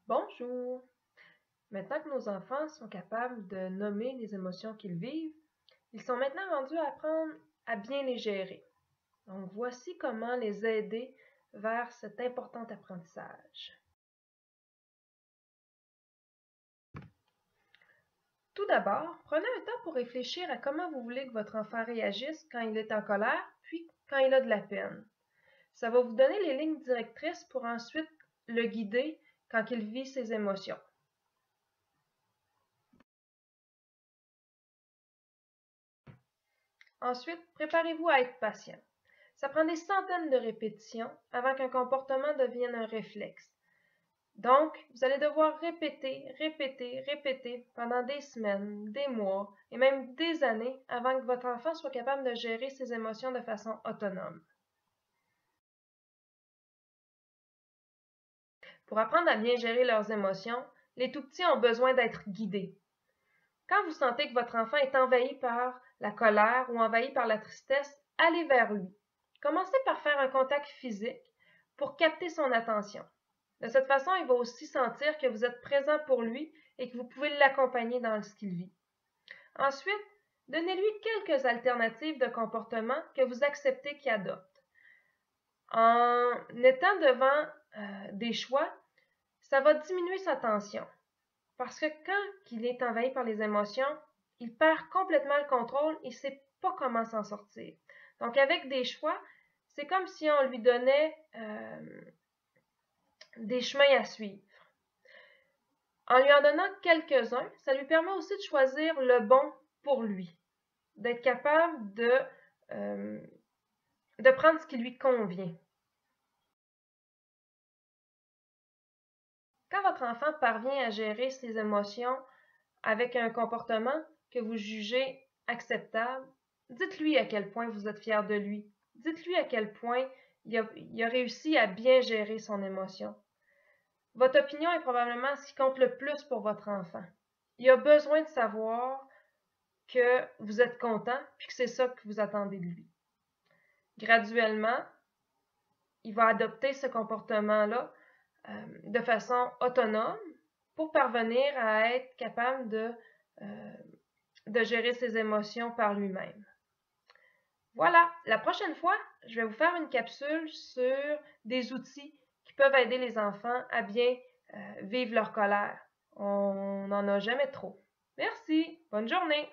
Bonjour! Maintenant que nos enfants sont capables de nommer les émotions qu'ils vivent, ils sont maintenant rendus à apprendre à bien les gérer. Donc voici comment les aider vers cet important apprentissage. Tout d'abord, prenez un temps pour réfléchir à comment vous voulez que votre enfant réagisse quand il est en colère, puis quand il a de la peine. Ça va vous donner les lignes directrices pour ensuite le guider quand il vit ses émotions. Ensuite, préparez-vous à être patient. Ça prend des centaines de répétitions avant qu'un comportement devienne un réflexe. Donc, vous allez devoir répéter pendant des semaines, des mois et même des années avant que votre enfant soit capable de gérer ses émotions de façon autonome. Pour apprendre à bien gérer leurs émotions, les tout-petits ont besoin d'être guidés. Quand vous sentez que votre enfant est envahi par la colère ou envahi par la tristesse, allez vers lui. Commencez par faire un contact physique pour capter son attention. De cette façon, il va aussi sentir que vous êtes présent pour lui et que vous pouvez l'accompagner dans ce qu'il vit. Ensuite, donnez-lui quelques alternatives de comportement que vous acceptez qu'il adopte. En étant devant des choix, ça va diminuer sa tension. Parce que quand il est envahi par les émotions, il perd complètement le contrôle et ne sait pas comment s'en sortir. Donc avec des choix, c'est comme si on lui donnait des chemins à suivre. En lui en donnant quelques-uns, ça lui permet aussi de choisir le bon pour lui, d'être capable de prendre ce qui lui convient. Quand votre enfant parvient à gérer ses émotions avec un comportement que vous jugez acceptable, dites-lui à quel point vous êtes fier de lui. Dites-lui à quel point il a réussi à bien gérer son émotion. Votre opinion est probablement ce qui compte le plus pour votre enfant. Il a besoin de savoir que vous êtes content puis que c'est ça que vous attendez de lui. Graduellement, il va adopter ce comportement-là de façon autonome pour parvenir à être capable de gérer ses émotions par lui-même. Voilà, la prochaine fois, je vais vous faire une capsule sur des outils qui peuvent aider les enfants à bien vivre leur colère. On n'en a jamais trop. Merci, bonne journée!